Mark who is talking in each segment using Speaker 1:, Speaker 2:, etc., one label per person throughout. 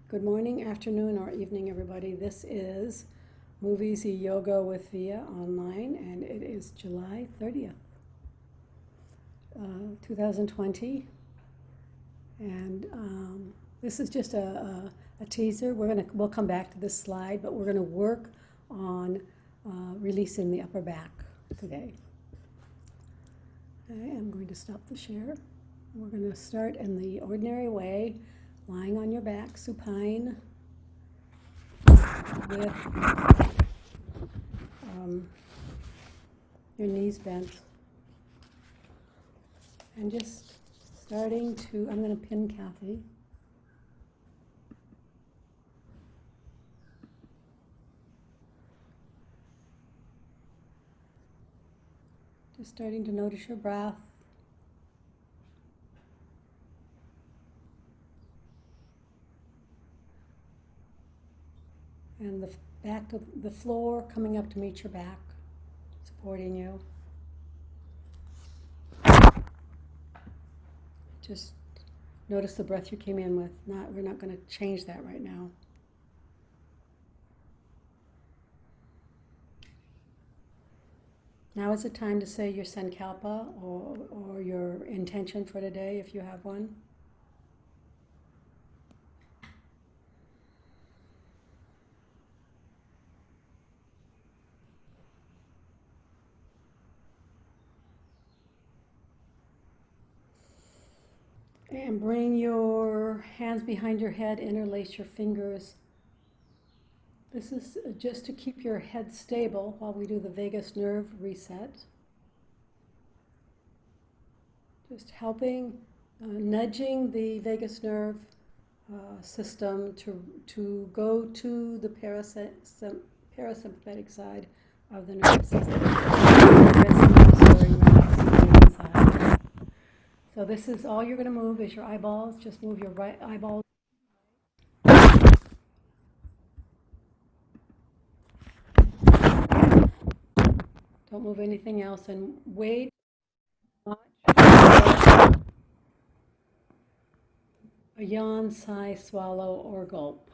Speaker 1: Good morning, afternoon, or evening, everybody. This is Movies Yoga with Via online, and it is July 30th, 2020. And this is just a teaser. We'll come back to this slide, but we're gonna work on releasing the upper back today. I am going to stop the share. We're going to start in the ordinary way, lying on your back, supine, with your knees bent. And just starting to, I'm going to pin Kathy. Just starting to notice your breath. And the back of the floor coming up to meet your back, supporting you. Just notice the breath you came in with. We're not going to change that right now. Now is the time to say your sankalpa or your intention for today, if you have one. And bring your hands behind your head, interlace your fingers. This is just to keep your head stable while we do the vagus nerve reset. Just helping, nudging the vagus nerve system to go to the parasympathetic side of the nervous system. So this is all you're going to move is your eyeballs. Just move your right eyeball. Don't move anything else and wait. A yawn, sigh, swallow, or gulp.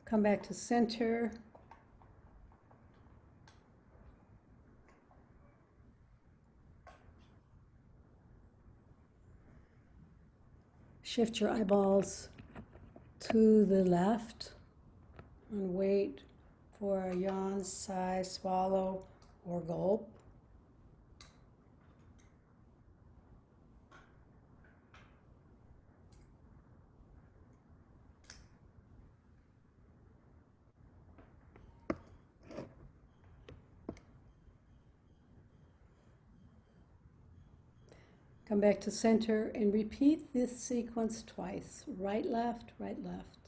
Speaker 1: Come back to center. Shift your eyeballs to the left and wait for a yawn, sigh, swallow, or gulp. Come back to center and repeat this sequence twice. Right, left, right, left.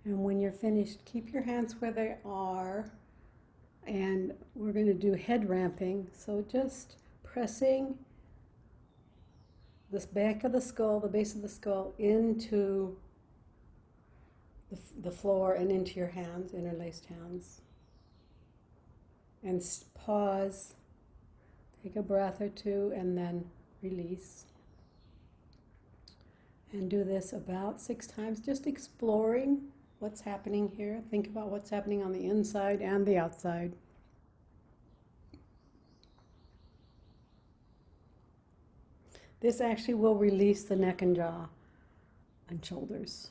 Speaker 1: And when you're finished, keep your hands where they are. And we're going to do head ramping. So just pressing this back of the skull, the base of the skull, into the floor and into your hands, interlaced hands. And pause, take a breath or two, and then release. And do this about 6 times, just exploring what's happening here. Think about what's happening on the inside and the outside. This actually will release the neck and jaw and shoulders.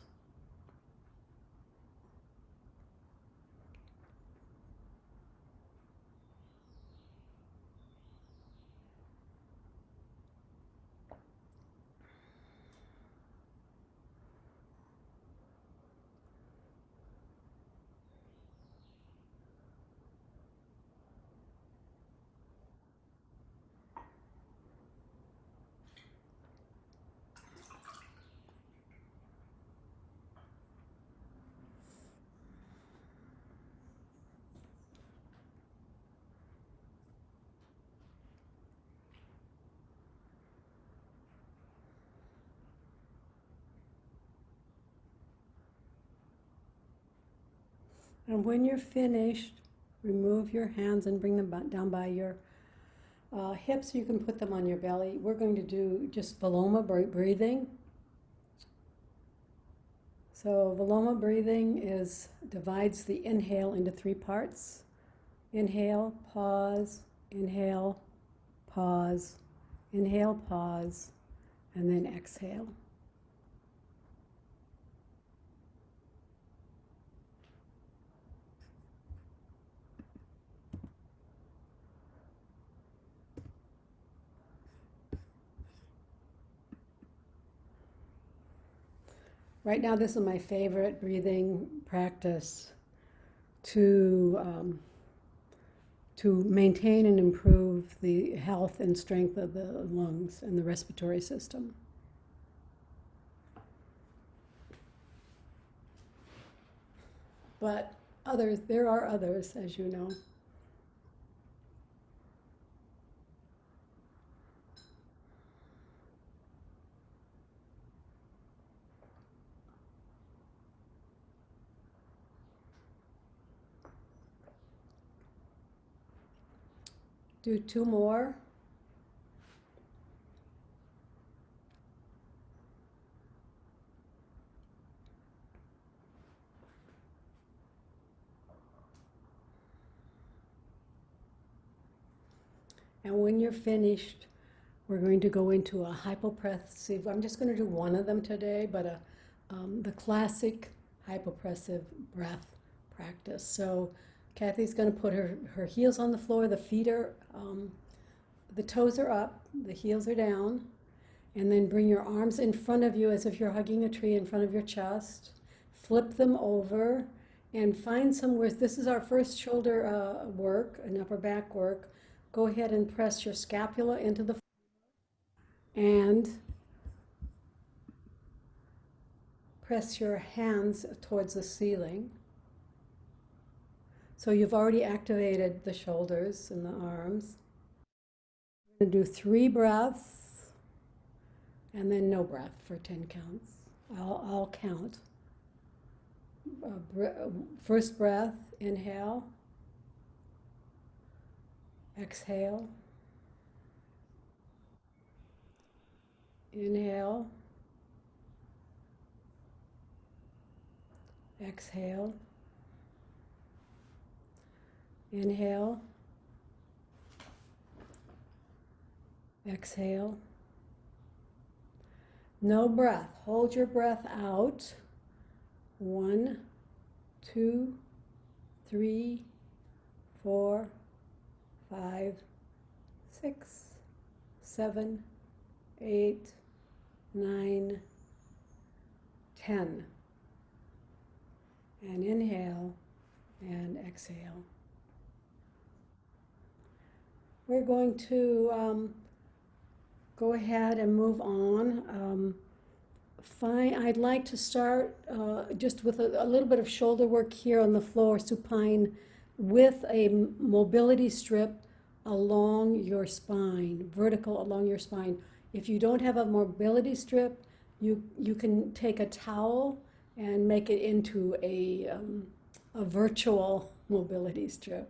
Speaker 1: And when you're finished, remove your hands and bring them down by your hips. You can put them on your belly. We're going to do just Viloma breathing. So Viloma breathing divides the inhale into 3 parts. Inhale, pause, inhale, pause, inhale, pause, and then exhale. Right now, this is my favorite breathing practice to maintain and improve the health and strength of the lungs and the respiratory system. But there are others, as you know. Do 2 more. And when you're finished, we're going to go into a hypopressive. I'm just going to do one of them today, but the classic hypopressive breath practice. So Kathy's going to put her heels on the floor, the feet are, the toes are up, the heels are down, and then bring your arms in front of you as if you're hugging a tree in front of your chest. Flip them over and find somewhere. This is our first shoulder work, an upper back work. Go ahead and press your scapula into the floor and press your hands towards the ceiling. So you've already activated the shoulders and the arms. We're going to do 3 breaths and then no breath for 10 counts. I'll count. First breath, inhale. Exhale. Inhale. Exhale. Inhale. Exhale. No breath. Hold your breath out. 1, 2, 3, 4, 5, 6, 7, 8, 9, 10. And inhale and exhale. We're going to go ahead and move on. I'd like to start just with a little bit of shoulder work here on the floor, supine, with a mobility strip along your spine, vertical along your spine. If you don't have a mobility strip, you can take a towel and make it into a virtual mobility strip.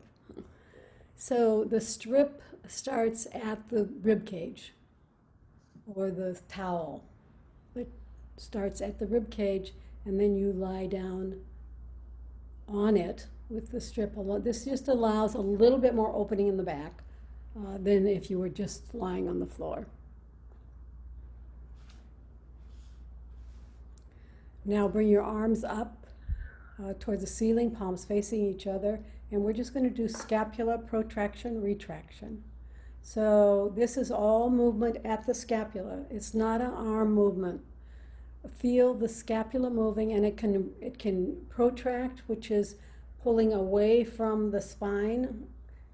Speaker 1: So the strip starts at the rib cage, or the towel. It starts at the rib cage, and then you lie down on it with the strip. This just allows a little bit more opening in the back than if you were just lying on the floor. Now bring your arms up towards the ceiling, palms facing each other, and we're just going to do scapula protraction, retraction. So this is all movement at the scapula. It's not an arm movement. Feel the scapula moving, and it can protract, which is pulling away from the spine,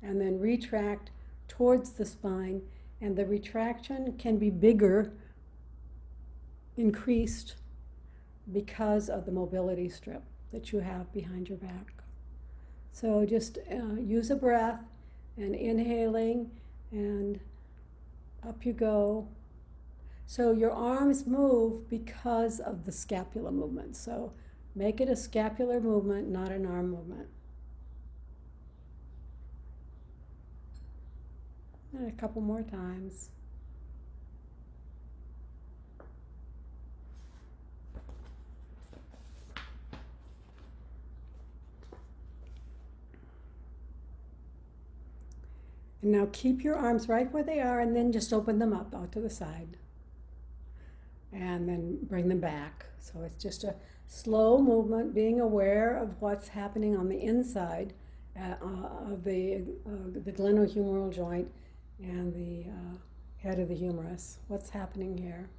Speaker 1: and then retract towards the spine. And the retraction can be bigger, increased, because of the mobility strip that you have behind your back. So just use a breath and inhaling, and up you go. So your arms move because of the scapular movement. So make it a scapular movement, not an arm movement. And a couple more times. And now keep your arms right where they are, and then just open them up out to the side. And then bring them back. So it's just a slow movement, being aware of what's happening on the inside of the glenohumeral joint and the head of the humerus. What's happening here?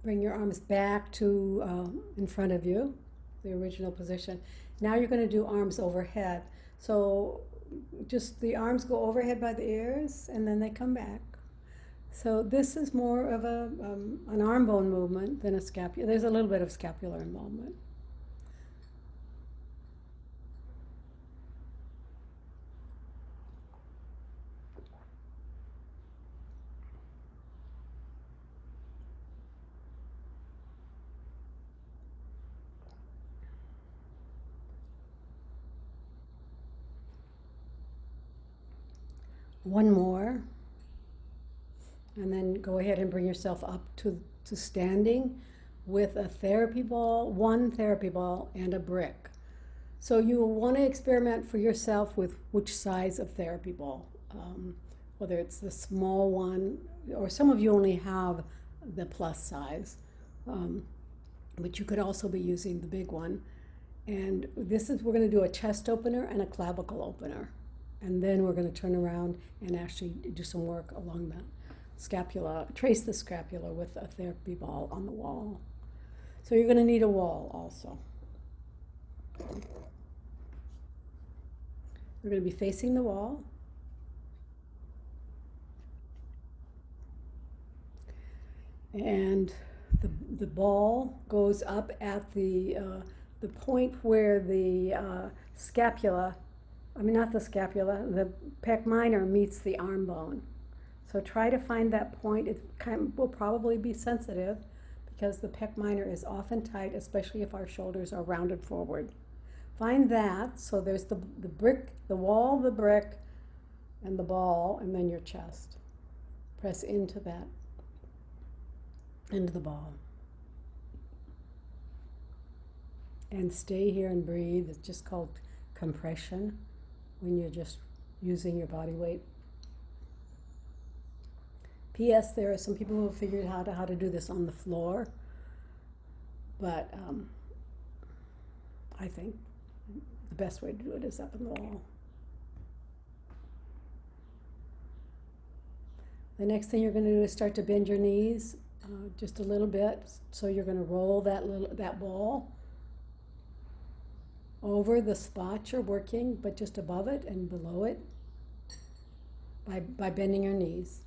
Speaker 1: Bring your arms back to in front of you, the original position. Now you're going to do arms overhead. So just the arms go overhead by the ears, and then they come back. So this is more of an arm bone movement than a scapula. There's a little bit of scapular involvement. One more, and then go ahead and bring yourself up to standing with a therapy ball, one therapy ball, and a brick. So you will want to experiment for yourself with which size of therapy ball, whether it's the small one, or some of you only have the plus size, but you could also be using the big one. And we're going to do a chest opener and a clavicle opener. And then we're going to turn around and actually do some work along the scapula, trace the scapula with a therapy ball on the wall. So you're going to need a wall also. We're going to be facing the wall. And the ball goes up at the point where the scapula, not the scapula, the pec minor meets the arm bone. So try to find that point. It will probably be sensitive because the pec minor is often tight, especially if our shoulders are rounded forward. Find that. So there's the brick, the wall, the brick, and the ball, and then your chest. Press into that, into the ball. And stay here and breathe. It's just called compression, when you're just using your body weight. P.S. There are some people who have figured out how to do this on the floor, but I think the best way to do it is up in the wall. The next thing you're going to do is start to bend your knees just a little bit. So you're going to roll that ball over the spot you're working, but just above it and below it by bending your knees.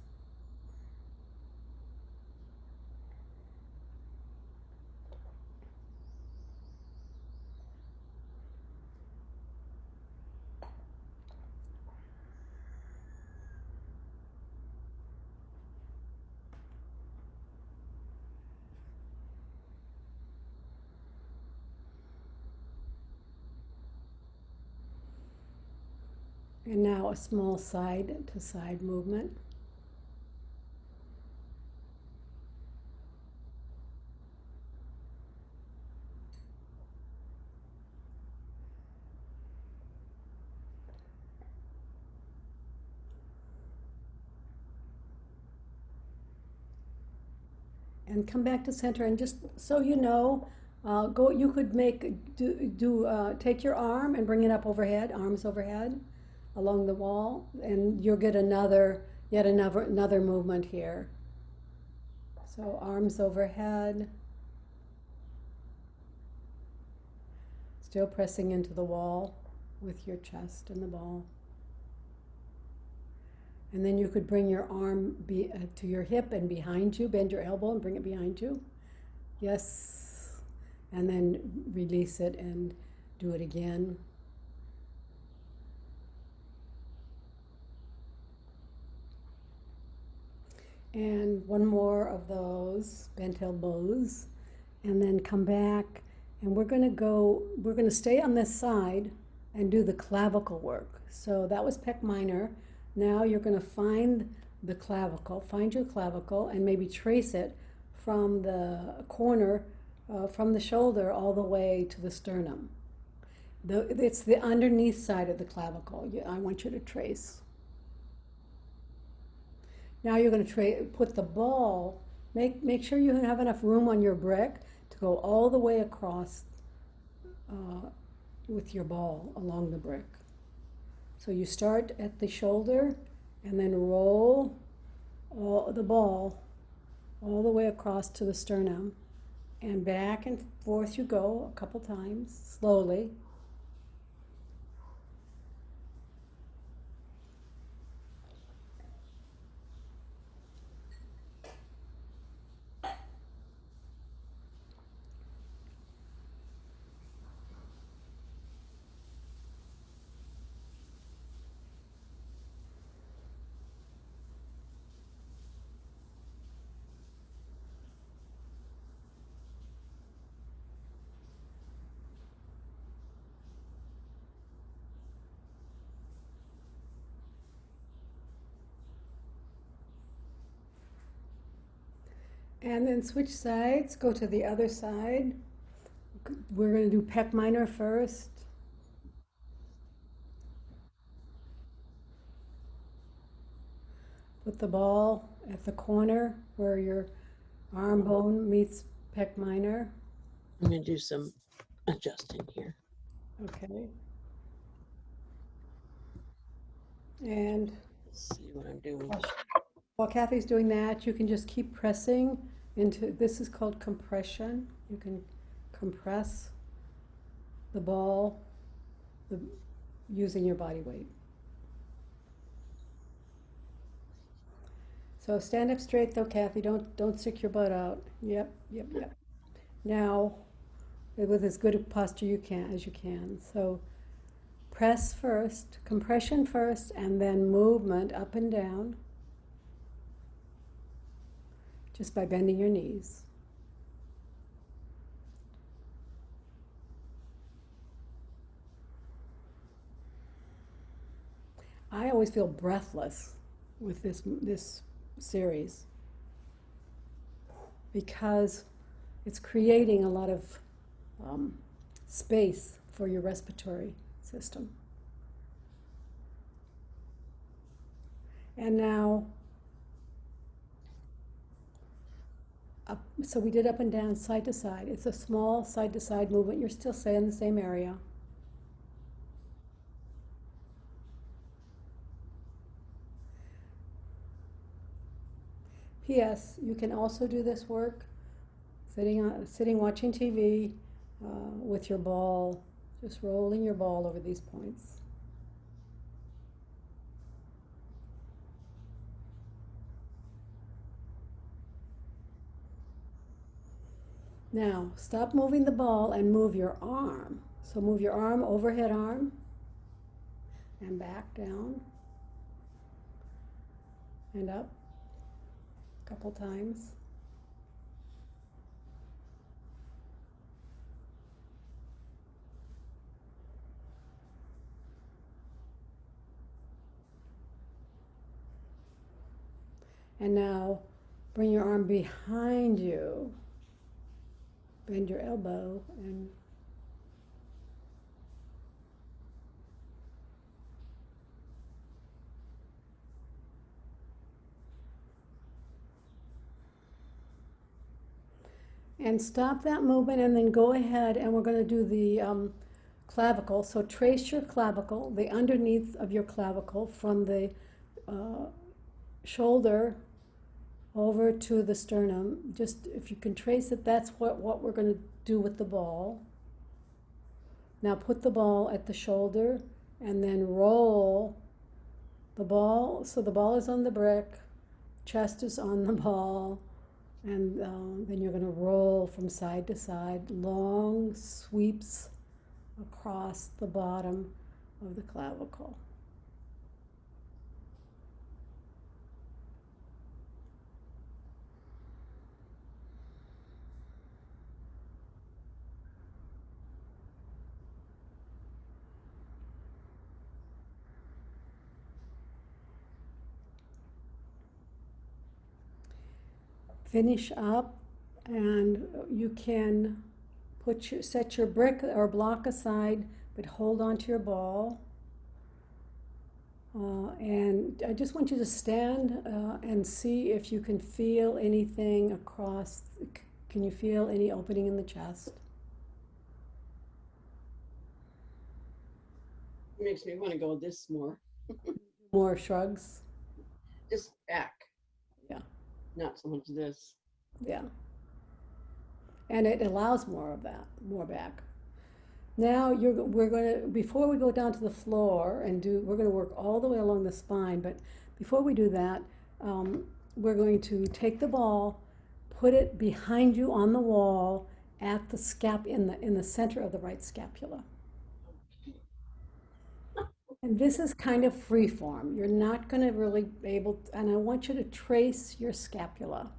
Speaker 1: And now a small side to side movement. and come back to center. And just so you know, go. You could take your arm and bring it up overhead, arms overhead, along the wall, and you'll get yet another movement here. So arms overhead, still pressing into the wall with your chest and the ball. And then you could bring your arm to your hip and behind you, bend your elbow and bring it behind you. Yes. And then release it and do it again. And one more of those bent elbows, and then come back. And we're going to stay on this side and do the clavicle work. So that was pec minor. Now you're going to find the clavicle, find your clavicle, and maybe trace it from the corner, from the shoulder all the way to the sternum. It's the underneath side of the clavicle. I want you to trace. Now you're going to put the ball, make sure you have enough room on your brick to go all the way across with your ball along the brick. So you start at the shoulder and then roll the ball all the way across to the sternum, and back and forth you go a couple times, slowly. And then switch sides, go to the other side. We're going to do pec minor first. Put the ball at the corner where your arm bone meets pec minor.
Speaker 2: I'm going to do some adjusting here.
Speaker 1: Okay. And
Speaker 2: Let's see what I'm doing.
Speaker 1: while Kathy's doing that, you can just keep pressing into, this is called compression. You can compress the ball using your body weight. So stand up straight though, Kathy. Don't stick your butt out. Yep. Now, with as good a posture as you can. So press first, compression first, and then movement up and down, just by bending your knees. I always feel breathless with this series because it's creating a lot of space for your respiratory system. And now, so we did up and down, side to side. It's a small side to side movement. You're still staying in the same area. P.S. You can also do this work sitting watching TV with your ball, just rolling your ball over these points. Now, stop moving the ball and move your arm. So move your arm, overhead arm, and back down, and up a couple times. And now, bring your arm behind you. Bend your elbow and And stop that movement and then go ahead and we're going to do the clavicle. So trace your clavicle, the underneath of your clavicle from the shoulder over to the sternum. Just if you can trace it, that's what we're going to do with the ball. Now put the ball at the shoulder and then roll the ball. So the ball is on the brick, chest is on the ball, and then you're going to roll from side to side, long sweeps across the bottom of the clavicle. Finish up, and you can set your brick or block aside, but hold on to your ball. And I just want you to stand and see if you can feel anything across. Can you feel any opening in the chest?
Speaker 2: It makes me want to go this more.
Speaker 1: More shrugs?
Speaker 2: Just back.
Speaker 1: Yeah.
Speaker 2: Not so much this.
Speaker 1: Yeah. And it allows more of that, more back. Now we're going to, before we go down to the floor and we're going to work all the way along the spine, but before we do that, we're going to take the ball, put it behind you on the wall at the in the center of the right scapula. And this is kind of free form. You're not going to really be able to, and I want you to trace your scapula,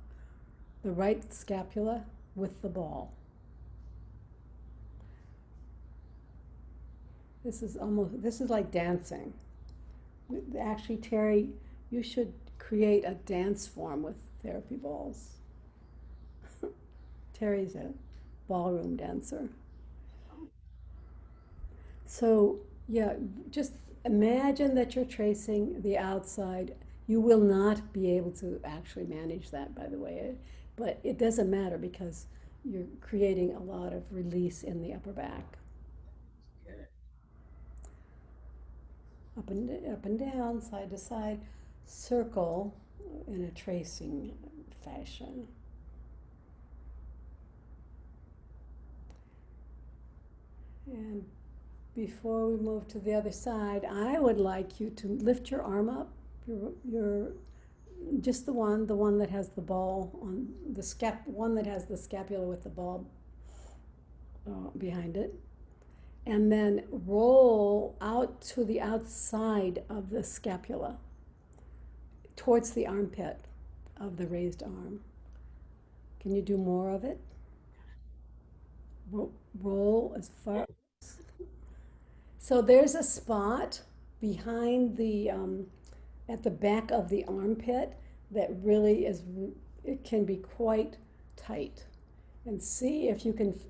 Speaker 1: the right scapula with the ball. This is like dancing. Actually, Terry, you should create a dance form with therapy balls. Terry's a ballroom dancer. So, yeah, just imagine that you're tracing the outside. You will not be able to actually manage that, by the way, but it doesn't matter because you're creating a lot of release in the upper back. Up and down, side to side, circle in a tracing fashion. And before we move to the other side, I would like you to lift your arm up, your just the one that has the ball on the one that has the scapula with the ball behind it. And then roll out to the outside of the scapula, towards the armpit of the raised arm. Can you do more of it? Roll as far. So there's a spot behind at the back of the armpit that really it can be quite tight. And see if you can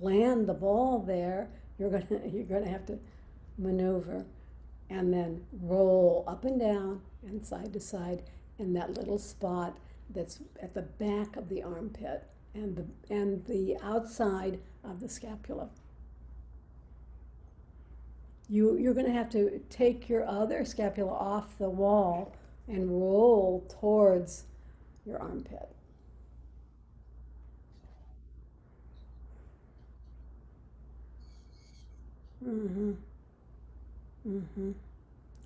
Speaker 1: land the ball there. You're gonna have to maneuver and then roll up and down and side to side in that little spot that's at the back of the armpit and the outside of the scapula. You're going to have to take your other scapula off the wall and roll towards your armpit. Mm-hmm. Mm-hmm.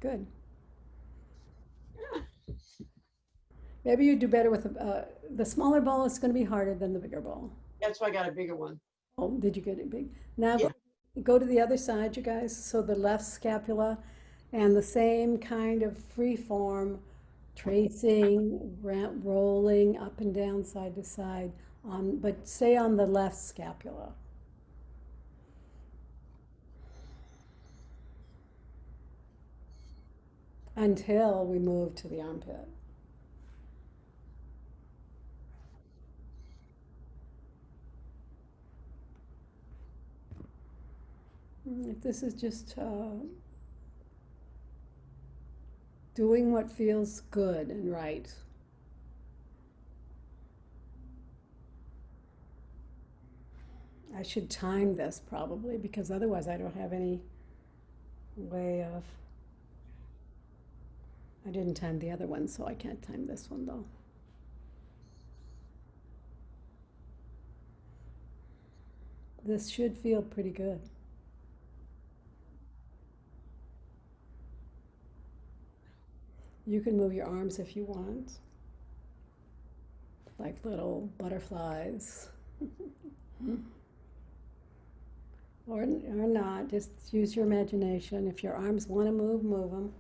Speaker 1: Good. Maybe you do better with the smaller ball. Is going to be harder than the bigger ball.
Speaker 2: That's why I got a bigger one.
Speaker 1: Oh, did you get it big? Now
Speaker 2: Yeah.
Speaker 1: go to the other side, you guys. So the left scapula and the same kind of free form tracing, rolling up and down side to side, but stay on the left scapula. Until we move to the armpit. If this is just doing what feels good and right. I should time this probably because otherwise I don't have any way of. I didn't time the other one, so I can't time this one though. This should feel pretty good. You can move your arms if you want, like little butterflies. Or not, just use your imagination. If your arms want to move, move them.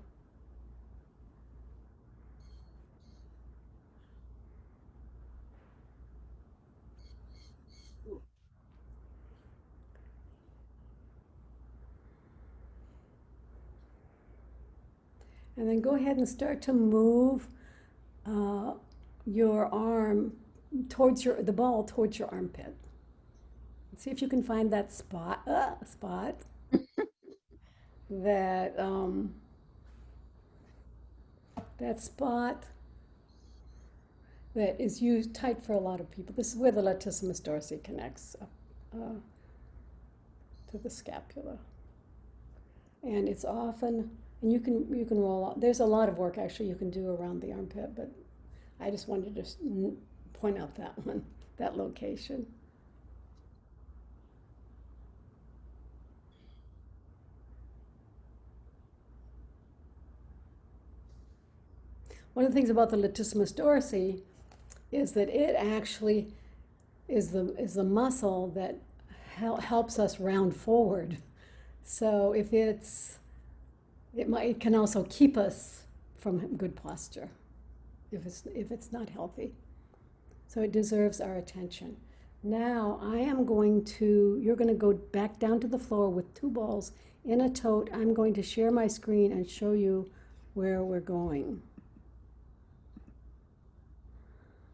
Speaker 1: And then go ahead and start to move uh, your arm towards the ball towards your armpit. See if you can find that spot that that spot that is used tight for a lot of people. This is where the latissimus dorsi connects up to the scapula, and it's often, and you can roll out. There's a lot of work actually you can do around the armpit, but I just wanted to just point out that one, that location. One of the things about the latissimus dorsi is that it actually is the muscle that helps us round forward. So if it can also keep us from good posture if it's not healthy. So it deserves our attention. Now you're going to go back down to the floor with two balls in a tote. I'm going to share my screen and show you where we're going.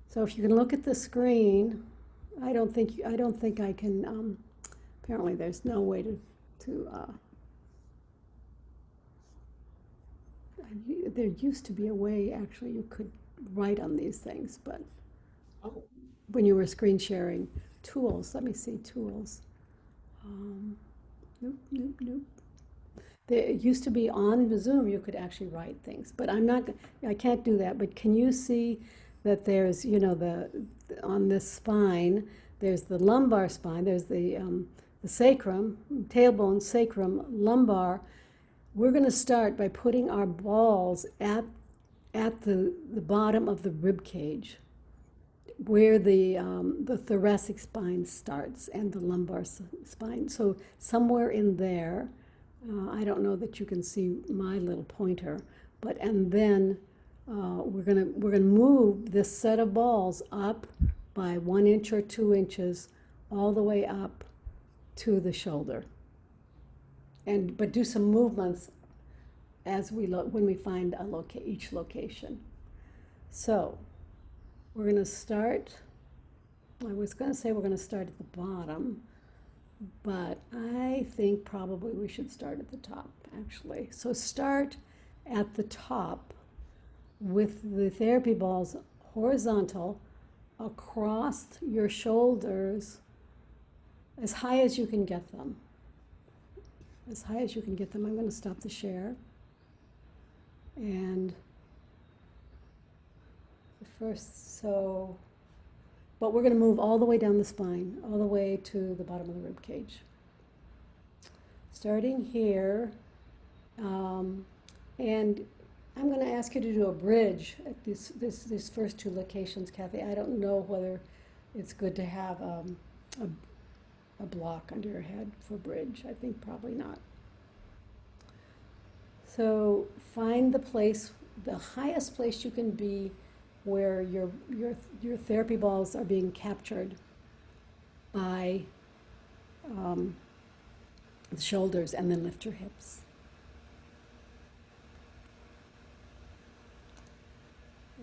Speaker 1: So if you can look at the screen, I don't think I can. Apparently, there's no way to. There used to be a way actually you could write on these things, but
Speaker 2: Oh,
Speaker 1: when you were screen sharing tools, let me see tools. Nope, nope, nope. It used to be on Zoom you could actually write things, but I can't do that. But can you see that there's, on this spine, there's the lumbar spine, there's the sacrum, tailbone, sacrum, lumbar. We're going to start by putting our balls at the bottom of the rib cage, where the thoracic spine starts and the lumbar spine. So somewhere in there, I don't know that you can see my little pointer, and then we're gonna move this set of balls up by 1 inch or 2 inches all the way up to the shoulder. But do some movements as when we find each location. So we're gonna start. I was gonna say we're gonna start at the bottom, but I think probably we should start at the top actually. So start at the top with the therapy balls horizontal across your shoulders as high as you can get them. As high as you can get them. I'm going to stop the share. And but we're going to move all the way down the spine, all the way to the bottom of the rib cage. Starting here, and I'm going to ask you to do a bridge at these first two locations, Kathy. I don't know whether it's good to have a block under your head for bridge. I think probably not. So find the highest place you can be where your therapy balls are being captured by the shoulders, and then lift your hips.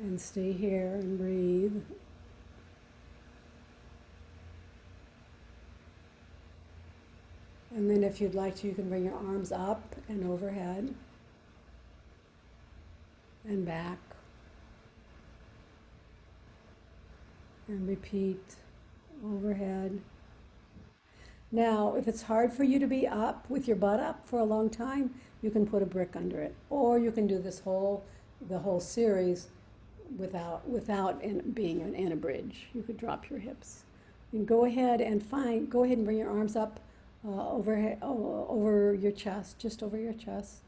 Speaker 1: And stay here and breathe. And then if you'd like to, you can bring your arms up and overhead and back. And repeat overhead. Now, if it's hard for you to be up with your butt up for a long time, you can put a brick under it, or you can do the whole series without being in a bridge. You could drop your hips. You can go ahead and bring your arms up over your chest, just over your chest.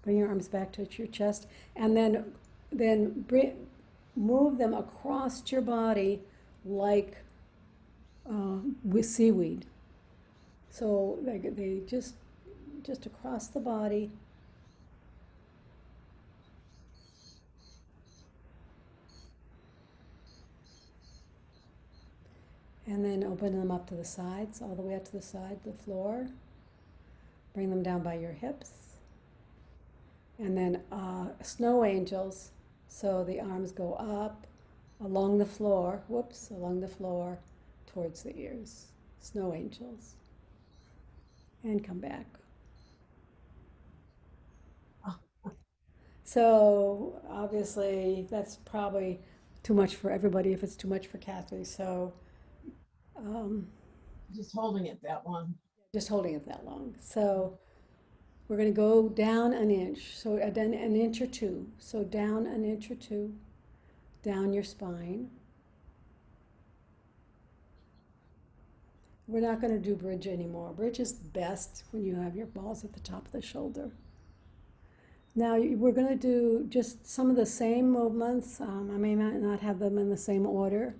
Speaker 1: Bring your arms back to your chest, and move them across your body like with seaweed. So they just across the body, and then open them up to the sides, all the way up to the side, the floor. Bring them down by your hips, and then snow angels. So the arms go up along the floor. Whoops, along the floor towards the ears. Snow angels, and come back. So obviously that's probably too much for everybody if it's too much for Kathy. So um,
Speaker 2: Just holding it that long.
Speaker 1: just holding it that long. So we're going to go down an inch. So an inch or two. So down an inch or two, down your spine. We're not going to do bridge anymore. Bridge is best when you have your balls at the top of the shoulder. Now we're going to do just some of the same movements. I may not have them in the same order.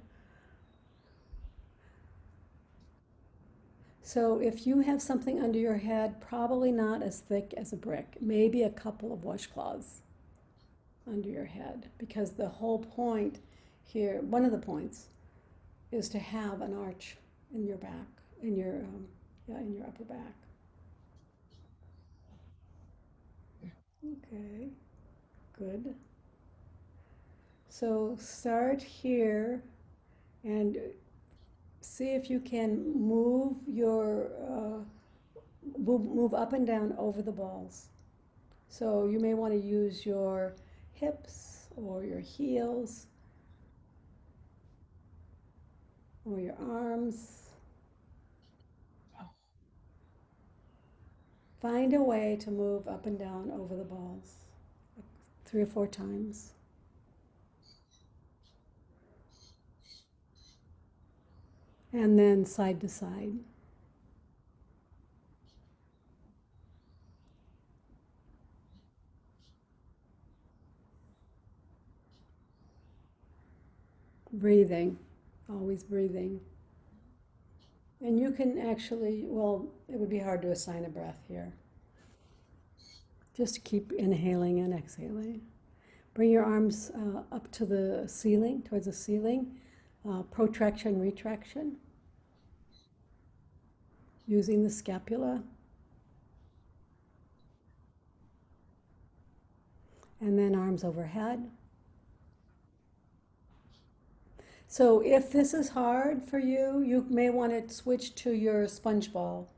Speaker 1: So if you have something under your head, probably not as thick as a brick, maybe a couple of washcloths under your head, because the whole point here, one of the points, is to have an arch in your back, in your upper back. Okay, good. So start here and see if you can move up and down over the balls. So you may want to use your hips or your heels or your arms. Find a way to move up and down over the balls 3 or 4 times. And then side to side. Breathing, always breathing. And you can actually, well, it would be hard to assign a breath here. Just keep inhaling and exhaling. Bring your arms up to the ceiling, towards the ceiling. Protraction, retraction. Using the scapula. And then arms overhead. So if this is hard for you, you may want to switch to your sponge ball.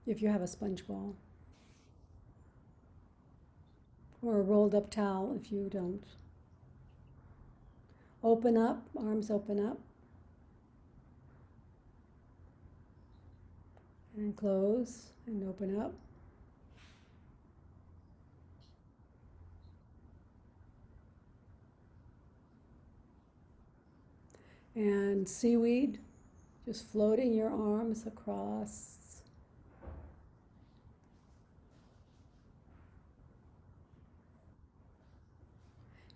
Speaker 1: If you have a sponge ball. Or a rolled up towel if you don't. Open up, arms open up. And close and open up. And seaweed, just floating your arms across.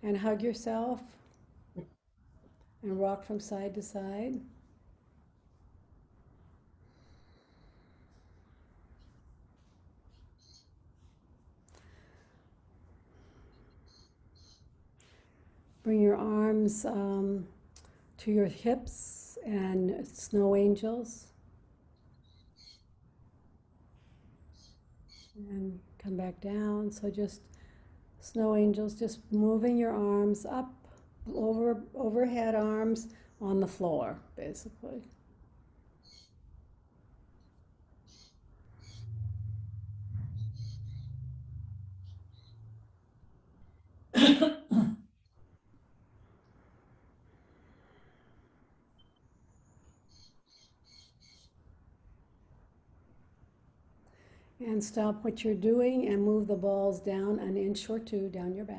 Speaker 1: And hug yourself and rock from side to side. Bring your arms to your hips and snow angels. And come back down. So just snow angels, just moving your arms up, overhead arms on the floor, basically. And stop what you're doing and move the balls down an inch or two down your back.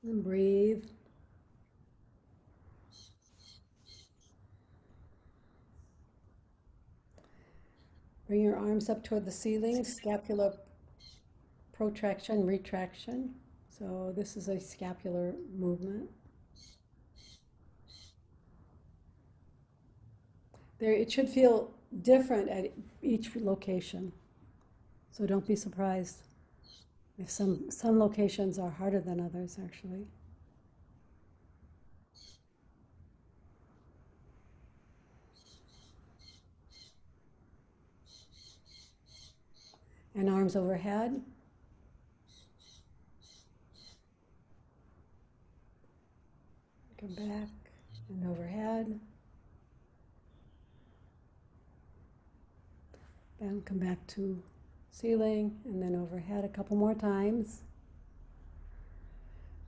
Speaker 1: And breathe. Bring your arms up toward the ceiling, scapular protraction, retraction. So this is a scapular movement. There, it should feel different at each location. So don't be surprised if some locations are harder than others, actually. And arms overhead. Come back and overhead. Then come back to ceiling and then overhead a couple more times.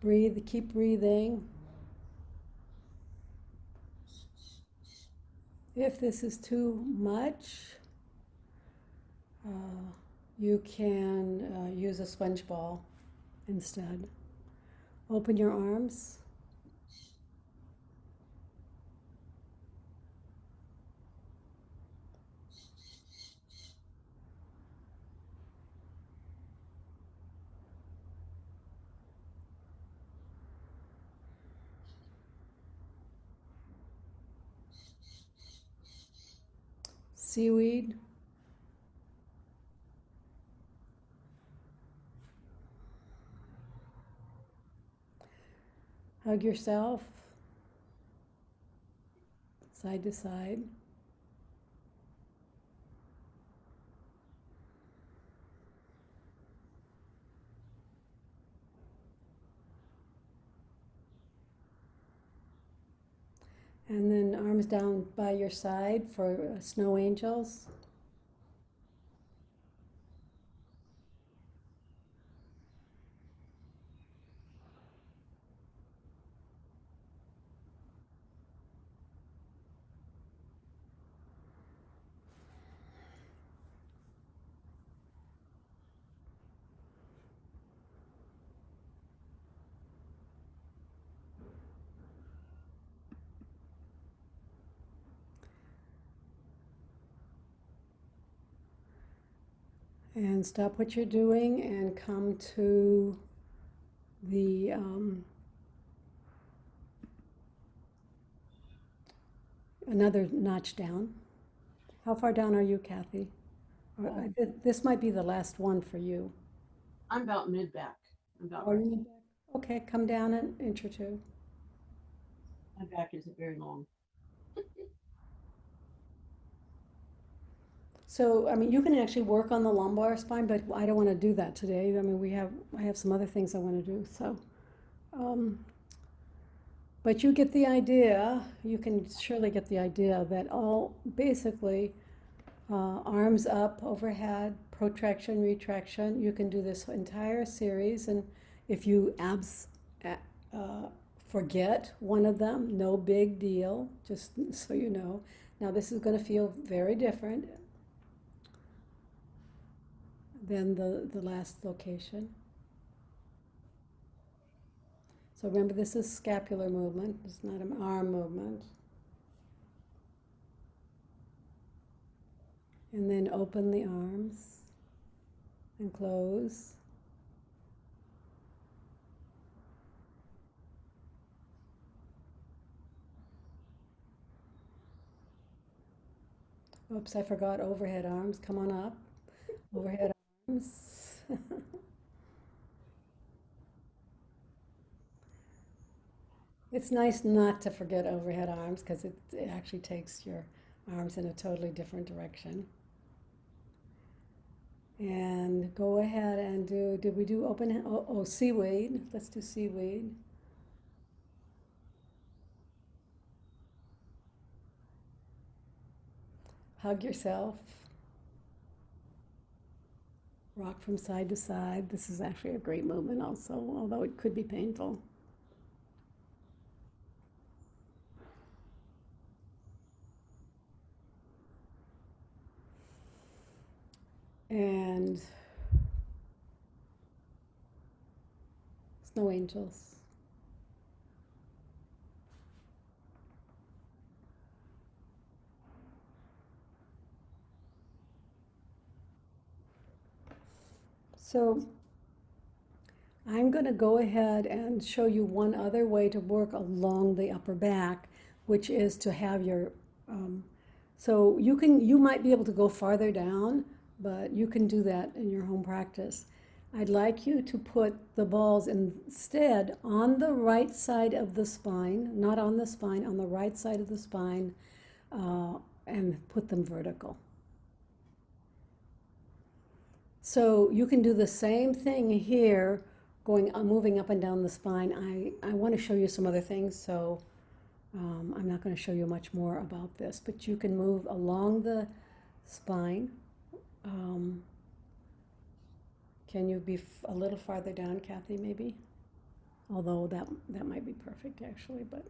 Speaker 1: Breathe, keep breathing. If this is too much, you can use a sponge ball instead. Open your arms. Seaweed. Hug yourself, side to side. And then arms down by your side for snow angels. And stop what you're doing and come to the another notch down. How far down are you, Kathy? This might be the last one for you.
Speaker 2: I'm about mid-back. I'm about
Speaker 1: Are
Speaker 2: right.
Speaker 1: you? Okay, come down an inch or two.
Speaker 2: My back isn't very long.
Speaker 1: So, I mean, you can actually work on the lumbar spine, but I don't want to do that today. I mean, I have some other things I want to do. So, but you get the idea. You can surely get the idea that all basically arms up, overhead, protraction, retraction. You can do this entire series, and if you forget one of them, no big deal. Just so you know. Now, this is going to feel very different than the last location. So remember, this is scapular movement. It's not an arm movement. And then open the arms and close. Oops, I forgot overhead arms. Come on up. Overhead arms. It's nice not to forget overhead arms because it actually takes your arms in a totally different direction. And go ahead and did we do open, oh, seaweed. Let's do seaweed. Hug yourself. Rock from side to side. This is actually a great movement also, although it could be painful. And snow angels. So I'm going to go ahead and show you one other way to work along the upper back, which is to have your, so you might be able to go farther down, but you can do that in your home practice. I'd like you to put the balls instead on the right side of the spine, not on the spine, on the right side of the spine, and put them vertical. So you can do the same thing here, moving up and down the spine. I want to show you some other things, so I'm not going to show you much more about this, but you can move along the spine. Can you be a little farther down, Kathy, maybe? Although that might be perfect, actually, but.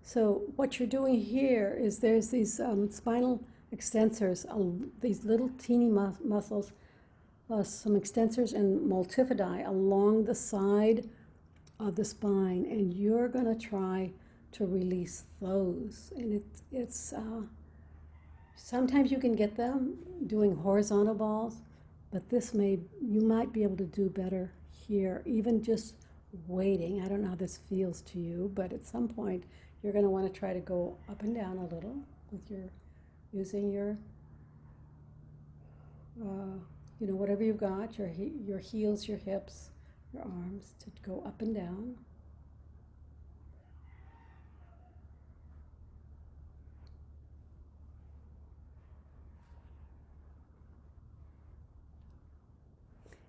Speaker 1: So what you're doing here is there's these spinal extensors, these little teeny muscles, some extensors and multifidi along the side of the spine, and you're going to try to release those. And it's sometimes you can get them doing horizontal balls, but you might be able to do better here, even just waiting. I don't know how this feels to you, but at some point you're going to want to try to go up and down a little with using your, whatever you've got, your heels, your hips, your arms, to go up and down.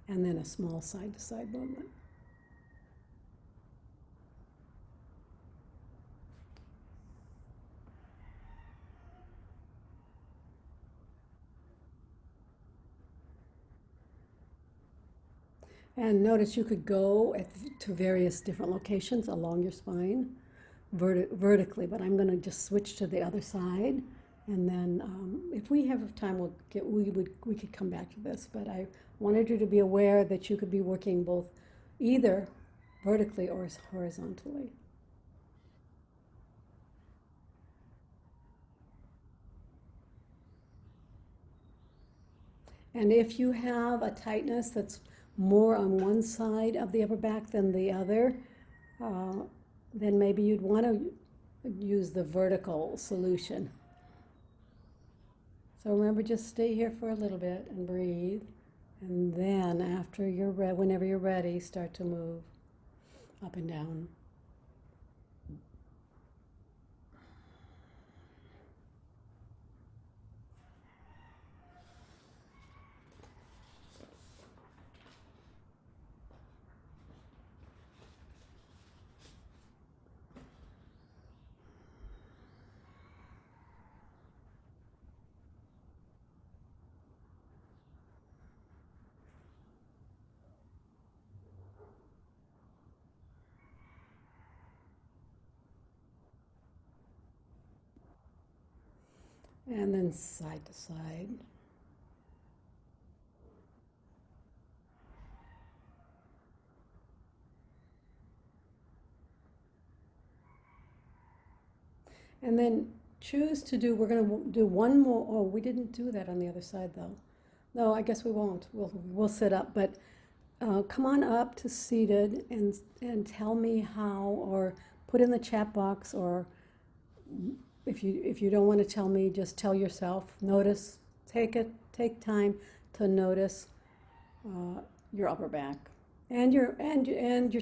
Speaker 1: And then a small side-to-side movement. And notice you could go to various different locations along your spine vertically, but I'm going to just switch to the other side, and then if we have time, we could come back to this. But I wanted you to be aware that you could be working both either vertically or horizontally. And if you have a tightness that's more on one side of the upper back than the other, then maybe you'd want to use the vertical solution. So remember, just stay here for a little bit and breathe. And then whenever you're ready, start to move up and down. And then side to side. And then choose to do, we're going to do one more. Oh, we didn't do that on the other side though. No, I guess we won't. We'll sit up, but come on up to seated and tell me how, or put in the chat box, or if you don't want to tell me, just tell yourself. Notice, take time to notice your upper back and your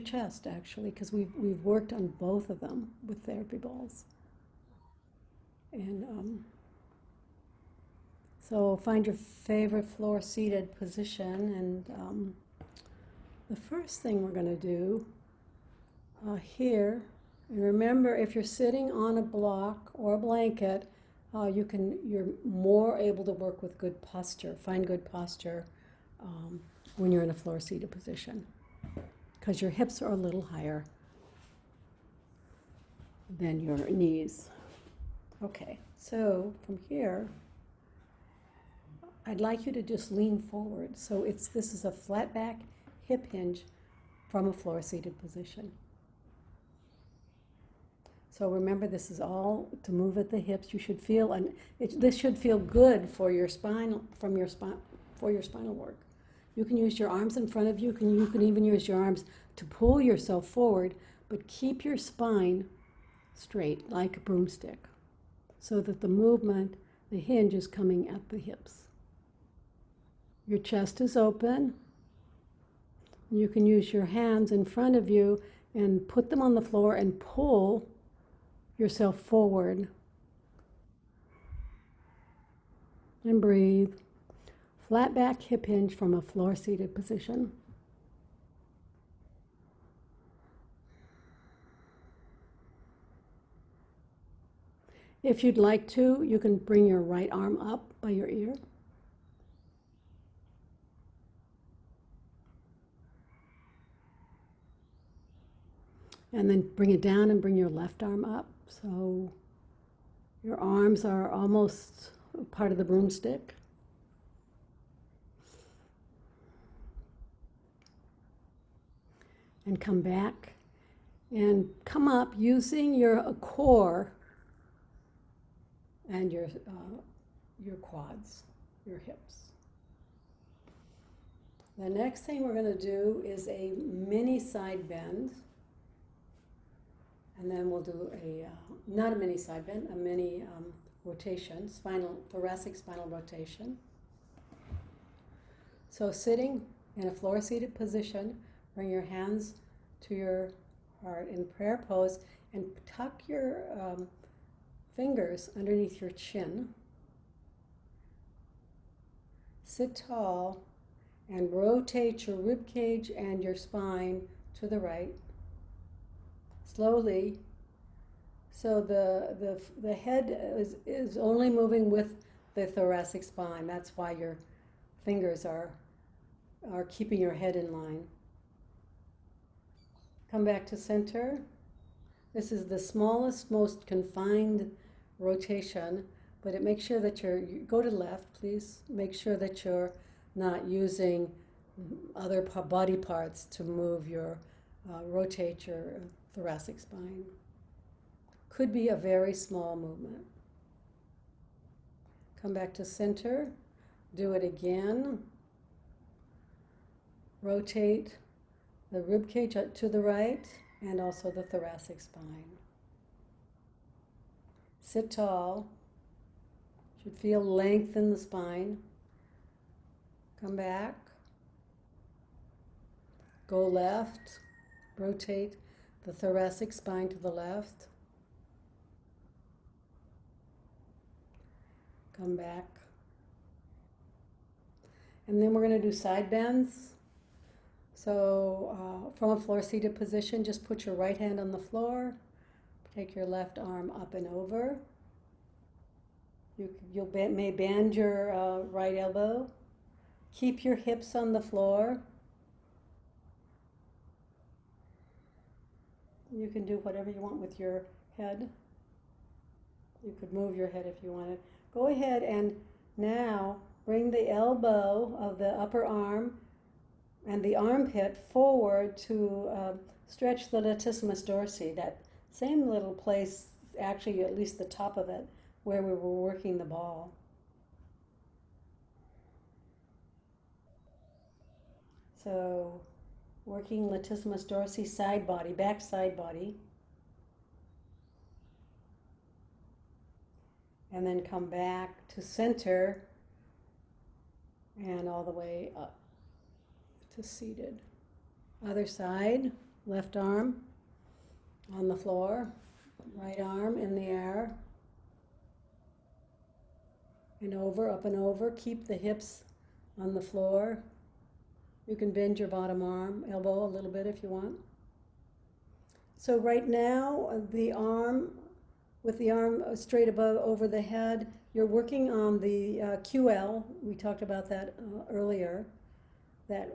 Speaker 1: chest, actually, because we've worked on both of them with therapy balls. And so find your favorite floor seated position, and the first thing we're going to do here And remember, if you're sitting on a block or a blanket, you're more able to work with good posture, find good posture when you're in a floor-seated position, because your hips are a little higher than your knees. Okay, so from here, I'd like you to just lean forward. So this is a flat back hip hinge from a floor-seated position. So remember, this is all to move at the hips. You should feel, and this should feel good for your spine, for your spinal work. You can use your arms in front of you. You can even use your arms to pull yourself forward, but keep your spine straight like a broomstick, so that the movement, the hinge, is coming at the hips. Your chest is open. You can use your hands in front of you and put them on the floor and pull yourself forward. And breathe. Flat back hip hinge from a floor-seated position. If you'd like to, you can bring your right arm up by your ear. And then bring it down and bring your left arm up. So your arms are almost part of the broomstick. And come back and come up using your core and your quads, your hips. The next thing we're going to do is a mini side bend. And then we'll do not a mini side bend, a mini rotation, thoracic spinal rotation. So sitting in a floor-seated position, bring your hands to your heart in prayer pose and tuck your fingers underneath your chin. Sit tall and rotate your rib cage and your spine to the right. Slowly, so the head is only moving with the thoracic spine. That's why your fingers are keeping your head in line. Come back to center. This is the smallest, most confined rotation, but it makes sure that you go to left, please. Make sure that you're not using other body parts to move rotate your thoracic spine. Could be a very small movement. Come back to center. Do it again. Rotate the rib cage to the right and also the thoracic spine. Sit tall. Should feel length in the spine. Come back. Go left. Rotate the thoracic spine to the left. Come back. And then we're going to do side bends. So from a floor-seated position, just put your right hand on the floor. Take your left arm up and over. You may bend your right elbow. Keep your hips on the floor. You can do whatever you want with your head. You could move your head if you wanted. Go ahead and now bring the elbow of the upper arm and the armpit forward to stretch the latissimus dorsi, that same little place, actually at least the top of it, where we were working the ball. So working latissimus dorsi, side body, back side body. And then come back to center and all the way up to seated. Other side, left arm on the floor, right arm in the air. And over, up and over. Keep the hips on the floor. You can bend your bottom arm, elbow a little bit if you want. So right now, the arm, with the arm straight above over the head, you're working on the QL. We talked about that earlier, that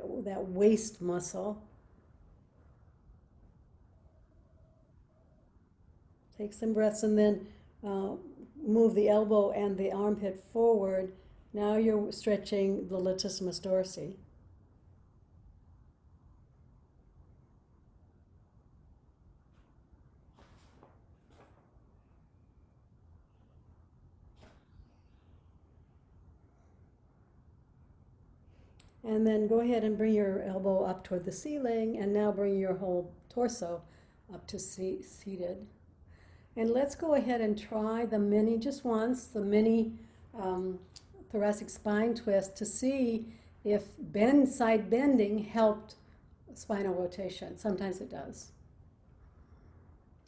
Speaker 1: waist muscle. Take some breaths and then move the elbow and the armpit forward. Now you're stretching the latissimus dorsi. And then go ahead and bring your elbow up toward the ceiling, and now bring your whole torso up to seated. And let's go ahead and try the mini, just once, the mini thoracic spine twist to see if side bending helped spinal rotation. Sometimes it does.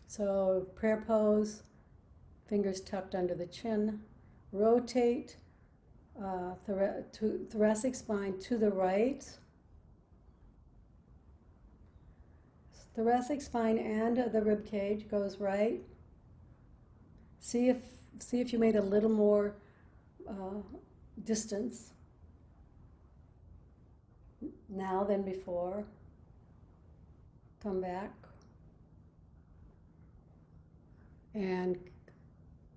Speaker 1: So prayer pose, fingers tucked under the chin, rotate thoracic spine to the right. Thoracic spine and the rib cage goes right. See if you made a little more distance now than before. Come back. And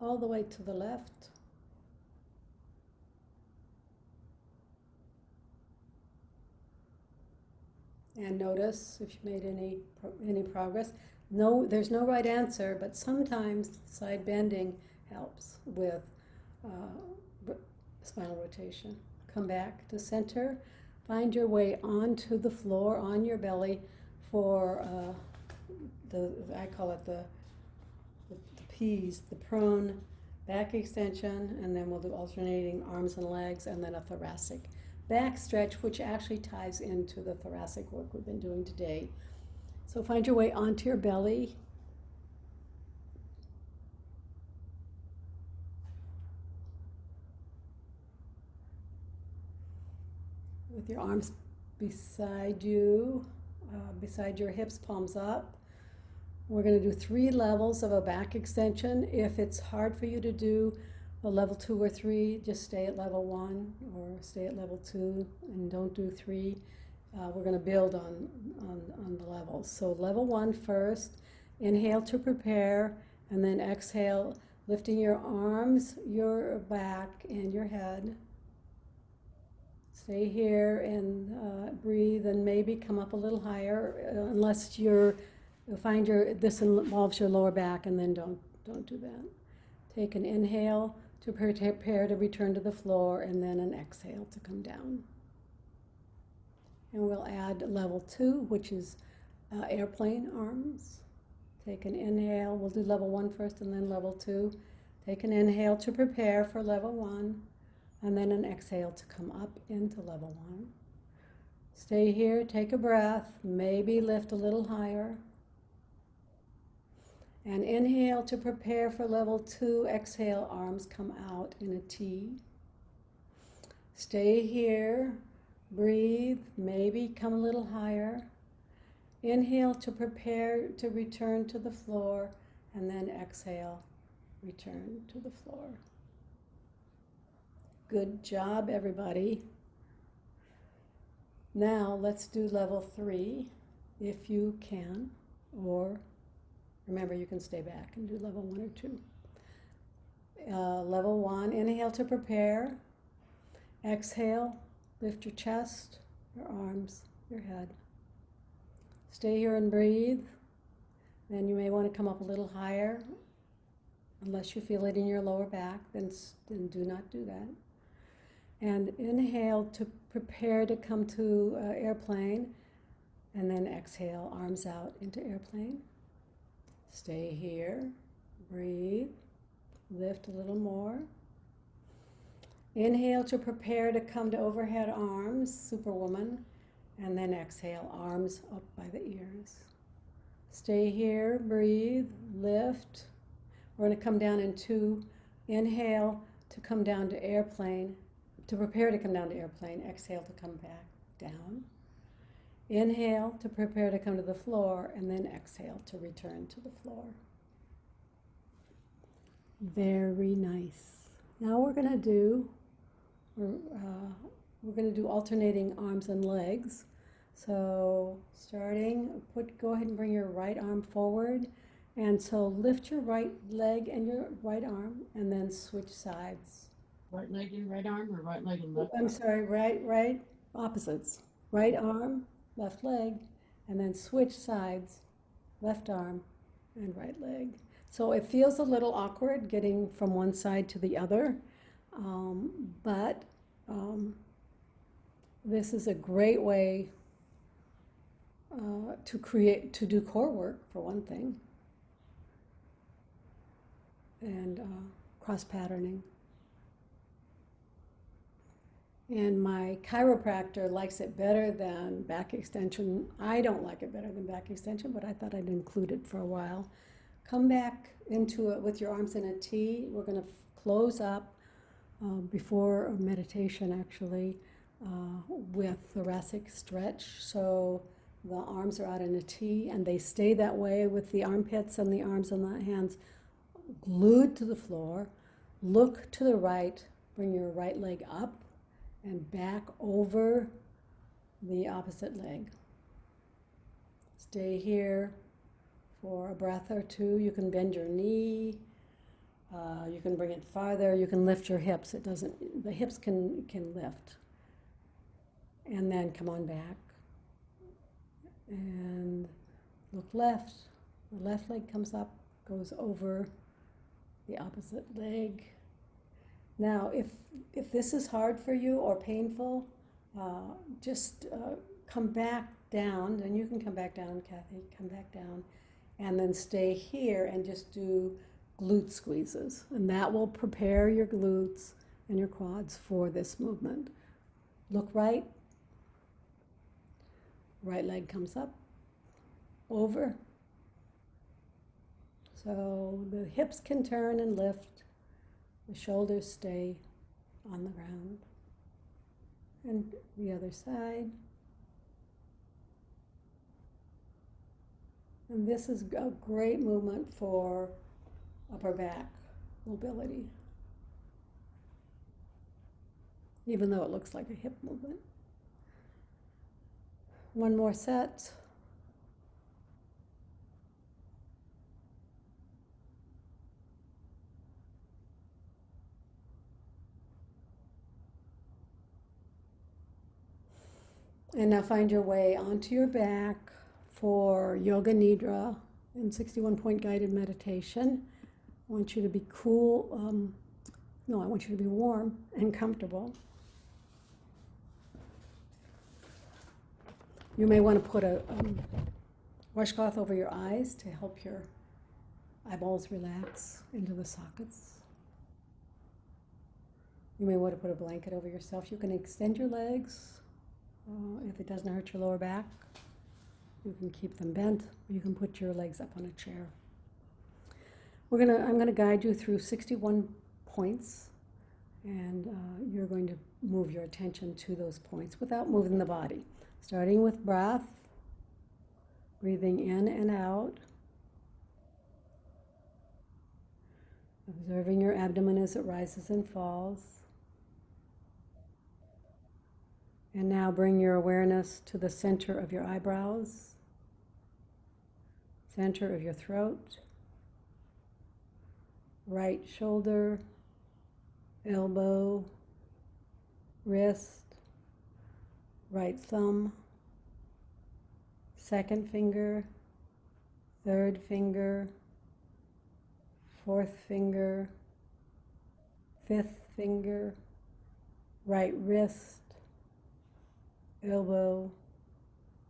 Speaker 1: all the way to the left. And notice if you made any progress. No, there's no right answer, but sometimes side bending helps with spinal rotation. Come back to center. Find your way onto the floor, on your belly, for I call it the P's, the prone back extension, and then we'll do alternating arms and legs, and then a thoracic back stretch, which actually ties into the thoracic work we've been doing today. So find your way onto your belly. With your arms beside you, beside your hips, palms up. We're going to do 3 levels of a back extension. If it's hard for you to do a level 2 or 3, just stay at level 1 or stay at level 2 and don't do 3. We're going to build on the levels. So level 1 first, inhale to prepare, and then exhale, lifting your arms, your back, and your head. Stay here and breathe, and maybe come up a little higher, unless this involves your lower back, and then don't do that. Take an inhale to prepare to return to the floor, and then an exhale to come down. And we'll add level 2, which is airplane arms. Take an inhale. We'll do level 1 first and then level 2. Take an inhale to prepare for level 1, and then an exhale to come up into level 1. Stay here, take a breath, maybe lift a little higher. And inhale to prepare for level 2. Exhale, arms come out in a T. Stay here. Breathe. Maybe come a little higher. Inhale to prepare to return to the floor. And then exhale, return to the floor. Good job, everybody. Now let's do level 3 if you can, or remember, you can stay back and do level 1 or 2. Level 1, inhale to prepare. Exhale, lift your chest, your arms, your head. Stay here and breathe. Then you may want to come up a little higher. Unless you feel it in your lower back, then do not do that. And inhale to prepare to come to airplane. And then exhale, arms out into airplane. Stay here, breathe, lift a little more. Inhale to prepare to come to overhead arms, Superwoman, and then exhale, arms up by the ears. Stay here, breathe, lift. We're going to come down in 2. Inhale to come down to airplane, to prepare to come down to airplane. Exhale to come back down. Inhale to prepare to come to the floor, and then exhale to return to the floor. Very nice. Now we're going to do alternating arms and legs. So starting, go ahead and bring your right arm forward. And so lift your right leg and your right arm, and then switch sides.
Speaker 2: Right leg and right arm, or right leg and left
Speaker 1: I'm
Speaker 2: arm?
Speaker 1: sorry, right, opposites. Right arm, left leg, and then switch sides, left arm and right leg. So it feels a little awkward getting from one side to the other, but this is a great way to do core work, for one thing, and cross patterning. And my chiropractor likes it better than back extension. I don't like it better than back extension, but I thought I'd include it for a while. Come back into it with your arms in a T. We're going to close up before meditation, actually, with thoracic stretch. So the arms are out in a T, and they stay that way with the armpits and the arms and the hands glued to the floor. Look to the right. Bring your right leg up and back over the opposite leg. Stay here for a breath or two. You can bend your knee. You can bring it farther. You can lift your hips. The hips can lift. And then come on back. And look left. The left leg comes up, goes over the opposite leg. Now, if this is hard for you or painful, just come back down, and you can come back down, Kathy, come back down, and then stay here and just do glute squeezes. And that will prepare your glutes and your quads for this movement. Look right. Right leg comes up, over. So the hips can turn and lift. The shoulders stay on the ground. And the other side. And this is a great movement for upper back mobility, even though it looks like a hip movement. One more set. And now find your way onto your back for Yoga Nidra and 61-point guided meditation. I want you to be cool. I want you to be warm and comfortable. You may want to put a washcloth over your eyes to help your eyeballs relax into the sockets. You may want to put a blanket over yourself. You can extend your legs. If it doesn't hurt your lower back, you can keep them bent, or you can put your legs up on a chair. I'm gonna guide you through 61 points, and you're going to move your attention to those points without moving the body. Starting with breath, breathing in and out, observing your abdomen as it rises and falls. And now bring your awareness to the center of your eyebrows, center of your throat, right shoulder, elbow, wrist, right thumb, second finger, third finger, fourth finger, fifth finger, right wrist, elbow,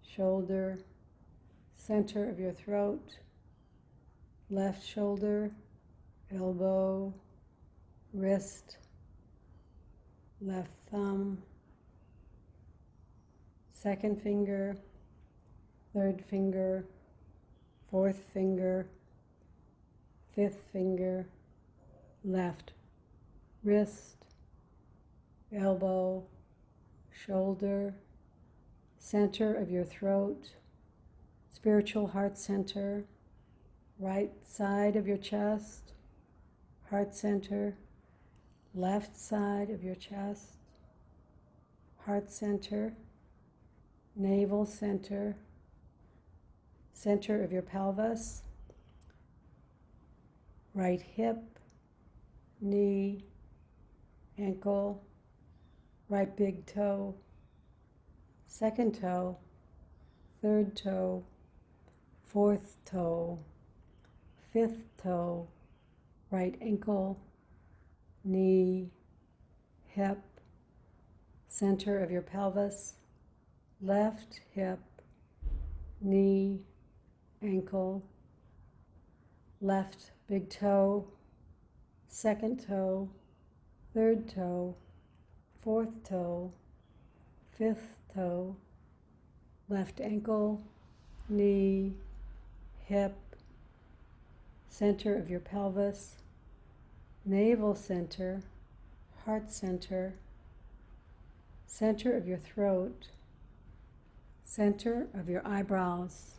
Speaker 1: shoulder, center of your throat, left shoulder, elbow, wrist, left thumb, second finger, third finger, fourth finger, fifth finger, left wrist, elbow, shoulder, center of your throat, spiritual heart center, right side of your chest, heart center, left side of your chest, heart center, navel center, center of your pelvis, right hip, knee, ankle, right big toe, second toe, third toe, fourth toe, fifth toe, right ankle, knee, hip, center of your pelvis, left hip, knee, ankle, left big toe, second toe, third toe, fourth toe, fifth toe, left ankle, knee, hip, center of your pelvis, navel center, heart center, center of your throat, center of your eyebrows.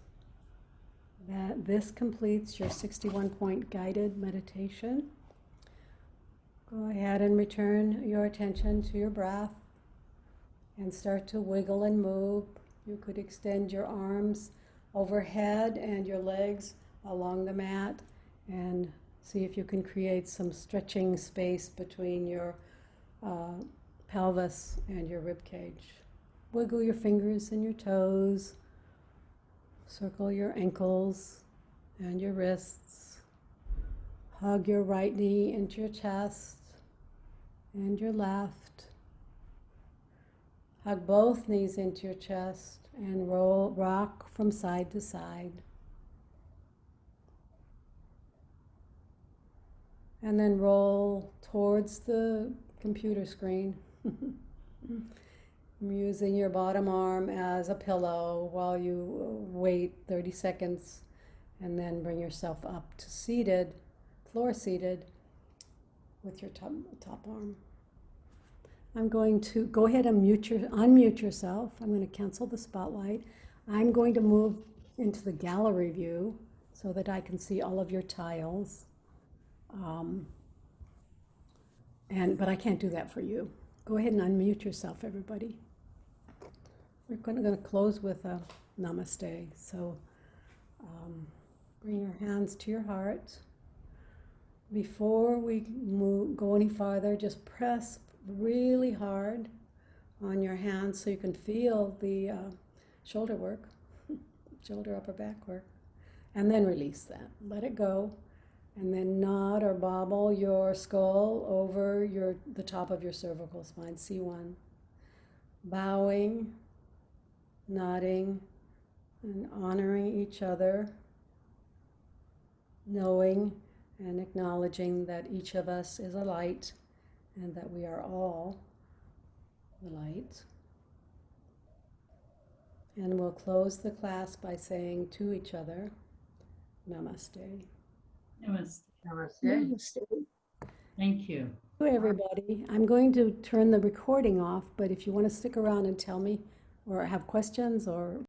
Speaker 1: This completes your 61-point guided meditation. Go ahead and return your attention to your breath and start to wiggle and move. You could extend your arms overhead and your legs along the mat and see if you can create some stretching space between your pelvis and your rib cage. Wiggle your fingers and your toes. Circle your ankles and your wrists. Hug your right knee into your chest and your left. Hug both knees into your chest and rock from side to side. And then roll towards the computer screen. Using your bottom arm as a pillow while you wait 30 seconds and then bring yourself up to seated, floor seated with your top arm. I'm going to go ahead and unmute yourself. I'm going to cancel the spotlight. I'm going to move into the gallery view so that I can see all of your tiles. But I can't do that for you. Go ahead and unmute yourself, everybody. We're going to close with a namaste. So bring your hands to your heart. Before we go any farther, just press really hard on your hands so you can feel the shoulder work, shoulder, upper back work, and then release that. Let it go, and then nod or bobble your skull over the top of your cervical spine, C1. Bowing, nodding, and honoring each other, knowing and acknowledging that each of us is a light and that we are all the light. And we'll close the class by saying to each other, Namaste.
Speaker 2: Namaste.
Speaker 1: Namaste.
Speaker 2: Thank you.
Speaker 1: To everybody. I'm going to turn the recording off, but if you want to stick around and tell me or have questions or